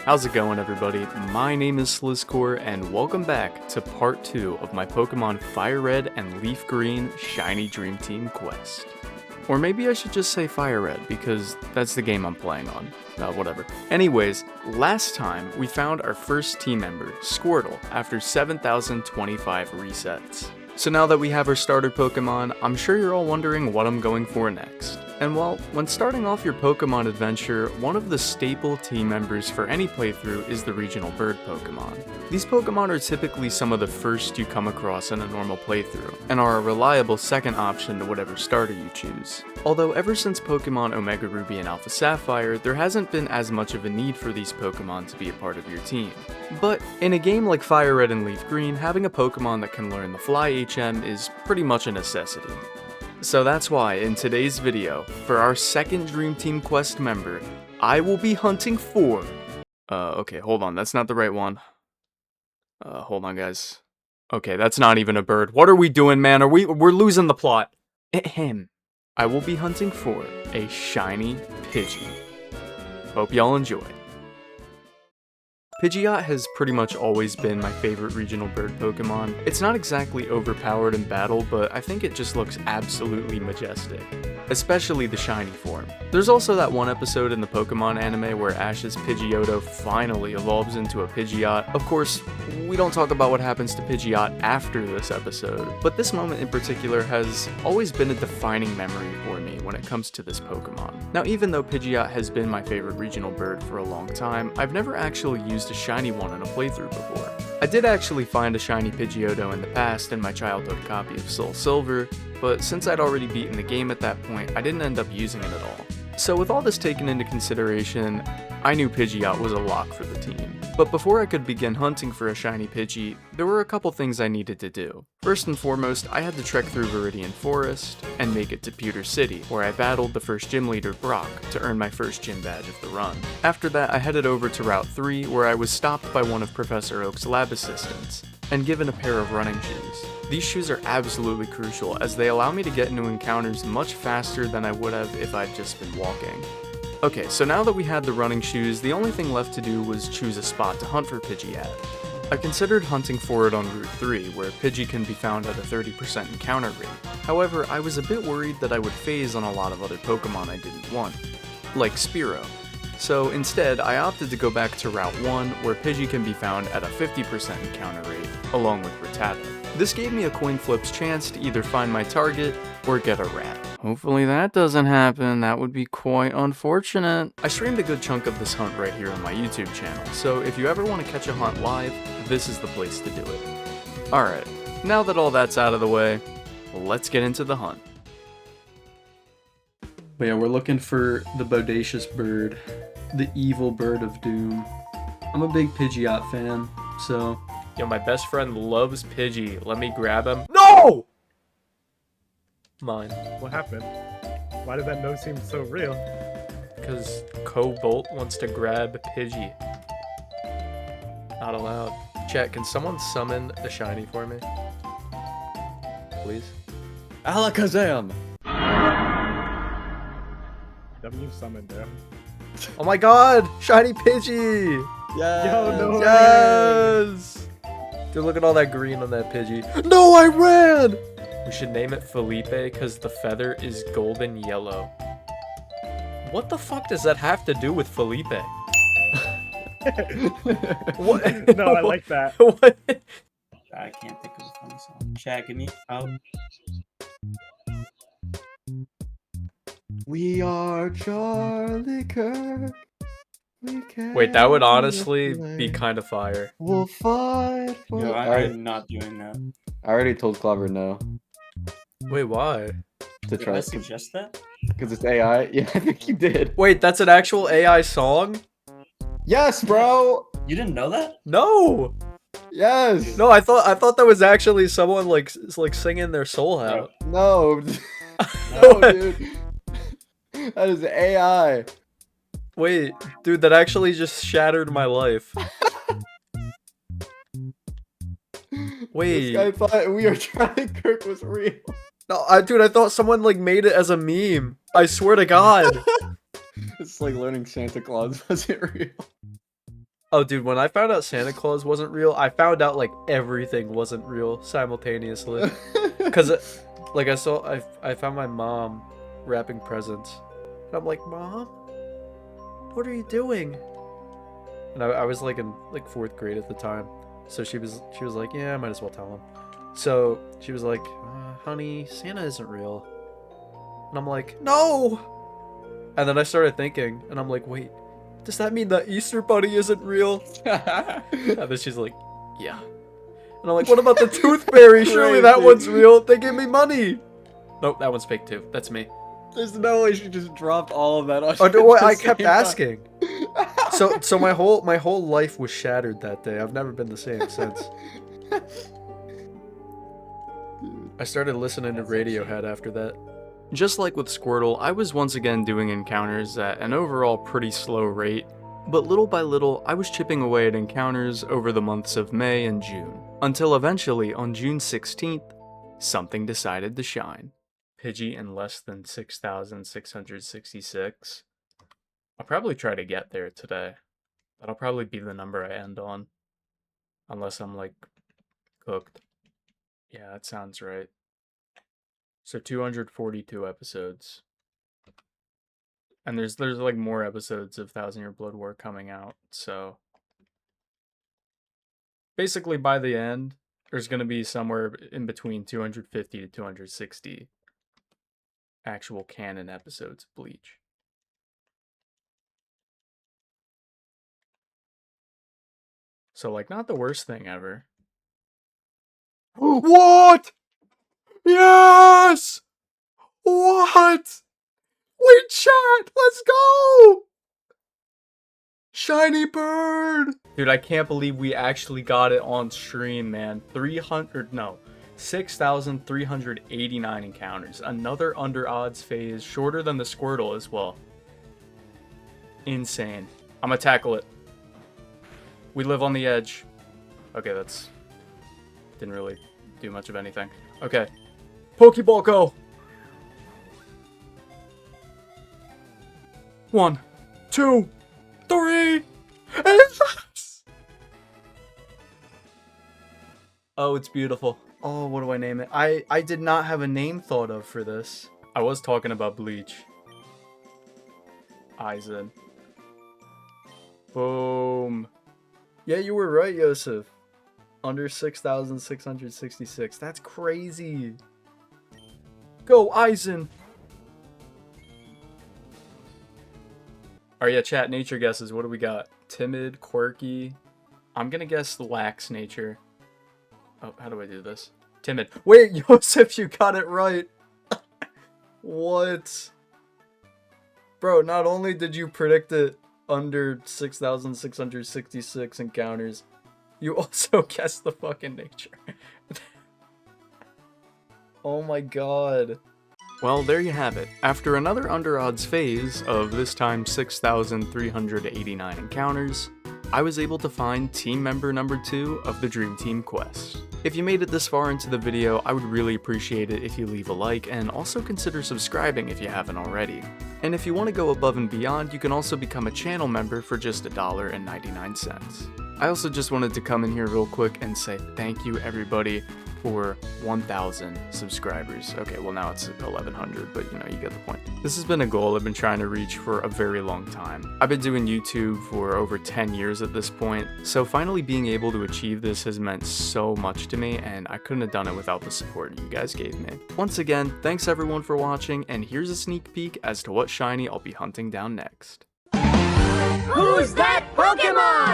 How's it going, everybody? My name is Slizzcore, and welcome back to part 2 of my Pokemon FireRed and LeafGreen Shiny Dream Team quest. Or maybe I should just say FireRed, because that's the game I'm playing on. Whatever. Anyways, last time we found our first team member, Squirtle, after 7,025 resets. So now that we have our starter Pokemon, I'm sure you're all wondering what I'm going for next. And well, when starting off your Pokemon adventure, one of the staple team members for any playthrough is the regional bird Pokemon. These Pokemon are typically some of the first you come across in a normal playthrough, and are a reliable second option to whatever starter you choose. Although ever since Pokemon Omega Ruby and Alpha Sapphire, there hasn't been as much of a need for these Pokemon to be a part of your team. But in a game like FireRed and LeafGreen, having a Pokemon that can learn the Fly HM is pretty much a necessity. So that's why, in today's video, for our second Dream Team Quest member, I will be hunting for... okay, hold on, that's not the right one. Hold on, guys. Okay, that's not even a bird. What are we doing, man? We're losing the plot. Ahem. I will be hunting for a shiny Pidgey. Hope y'all enjoy. Pidgeot has pretty much always been my favorite regional bird Pokemon. It's not exactly overpowered in battle, but I think it just looks absolutely majestic. Especially the shiny form. There's also that one episode in the Pokemon anime where Ash's Pidgeotto finally evolves into a Pidgeot. Of course, we don't talk about what happens to Pidgeot after this episode, but this moment in particular has always been a defining memory for me when it comes to this Pokemon. Now, even though Pidgeot has been my favorite regional bird for a long time, I've never actually used a shiny one in a playthrough before. I did actually find a shiny Pidgeotto in the past in my childhood copy of Soul Silver, but since I'd already beaten the game at that point, I didn't end up using it at all. So with all this taken into consideration, I knew Pidgeot was a lock for the team. But before I could begin hunting for a shiny Pidgey, there were a couple things I needed to do. First and foremost, I had to trek through Viridian Forest and make it to Pewter City, where I battled the first gym leader, Brock, to earn my first gym badge of the run. After that, I headed over to Route 3, where I was stopped by one of Professor Oak's lab assistants, and given a pair of running shoes. These shoes are absolutely crucial, as they allow me to get into encounters much faster than I would have if I'd just been walking. Okay, so now that we had the running shoes, the only thing left to do was choose a spot to hunt for Pidgey at. I considered hunting for it on Route 3, where Pidgey can be found at a 30% encounter rate. However, I was a bit worried that I would phase on a lot of other Pokemon I didn't want, like Spearow. So instead, I opted to go back to Route 1, where Pidgey can be found at a 50% encounter rate, along with Rattata. This gave me a coin flip's chance to either find my target or get a rat. Hopefully that doesn't happen, that would be quite unfortunate. I streamed a good chunk of this hunt right here on my YouTube channel, so if you ever want to catch a hunt live, this is the place to do it. Alright, now that all that's out of the way, let's get into the hunt. But yeah, we're looking for the bodacious bird, the evil bird of doom. I'm a big Pidgeot fan, so... Yo, my best friend loves Pidgey. Let me grab him. No! Mine. What happened? Why did that no seem so real? Because Cobalt wants to grab Pidgey. Not allowed. Chat, can someone summon the shiny for me? Please? Alakazam! W summoned him. Oh my god! Shiny Pidgey! Yes! Yo, no Yes! Dude, look at all that green on that Pidgey. No, I ran! We should name it Felipe because the feather is golden yellow. What the fuck does that have to do with Felipe? What? No, I like that. What? I can't think of a funny song. Chat, get me out. We are Charlie Kirk. Wait, that would honestly be kind of fire. We'll fight for... Yo, I'm not doing that. I already told Clover no. Wait, why? To Did try I suggest that? because it's AI. Yeah, I think you did. Wait, that's an actual AI song? Yes, bro. You didn't know that? No! Yes. No, I thought that was actually someone like singing their soul out. No. No, dude. That is AI. Wait, dude, that actually just shattered my life. Wait. This guy thought We Are Charlie Kirk was real. No, dude, I thought someone like made it as a meme. I swear to God. It's like learning Santa Claus wasn't real. Oh, dude, when I found out Santa Claus wasn't real, I found out, like, everything wasn't real simultaneously. Because, like, I found my mom wrapping presents. And I'm like, Mom, what are you doing? And I was, like, in, like, 4th grade at the time. So she was like, yeah, I might as well tell him. So she was like, honey, Santa isn't real. And I'm like, no! And then I started thinking, and I'm like, wait, does that mean the Easter Bunny isn't real? And then she's like, yeah. And I'm like, what about the Tooth Fairy? Surely that one's real. They gave me money. Nope, that one's fake too. That's me. There's no way she just dropped all of that on Oh, you no, at the I kept same time. asking. So my whole life was shattered that day. I've never been the same since. I started listening to Radiohead after that. Just like with Squirtle, I was once again doing encounters at an overall pretty slow rate, but little by little, I was chipping away at encounters over the months of May and June, until eventually on June 16th, something decided to shine. Pidgey in less than 6,666. I'll probably try to get there today. That'll probably be the number I end on. Unless I'm, like, cooked. Yeah, that sounds right. So 242 episodes. And there's like more episodes of 1,000-Year Blood War coming out, so basically by the end, there's going to be somewhere in between 250 to 260 actual canon episodes of Bleach. So, like, not the worst thing ever. What? Yes! What? Wait, chat! Let's go! Shiny bird! Dude, I can't believe we actually got it on stream, man. 6,389 encounters. Another under odds phase, shorter than the Squirtle as well. Insane. I'm gonna tackle it. We live on the edge. Okay, that's... didn't really do much of anything. Okay. Pokeball, go! 1, 2, 3, and oh, it's beautiful. Oh, what do I name it? I did not have a name thought of for this. I was talking about Bleach. Aizen. Boom. Yeah, you were right, Yosef. Under 6,666. That's crazy. Go, Aizen. Alright, yeah, chat, nature guesses. What do we got? Timid, quirky. I'm gonna guess lax nature. Oh, how do I do this? Timid. Wait, Yosef, you got it right. What? Bro, not only did you predict it under 6,666 encounters, you also guessed the fucking nature. Oh my god. Well, there you have it. After another under odds phase of this time 6,389 encounters, I was able to find team member number 2 of the Dream Team quest. If you made it this far into the video, I would really appreciate it if you leave a like and also consider subscribing if you haven't already. And if you want to go above and beyond, you can also become a channel member for just $1.99. I also just wanted to come in here real quick and say thank you everybody for 1,000 subscribers. Okay, well now it's 1,100, but you know, you get the point. This has been a goal I've been trying to reach for a very long time. I've been doing YouTube for over 10 years at this point, so finally being able to achieve this has meant so much to me, and I couldn't have done it without the support you guys gave me. Once again, thanks everyone for watching, and here's a sneak peek as to what shiny I'll be hunting down next. Who's that Pokemon?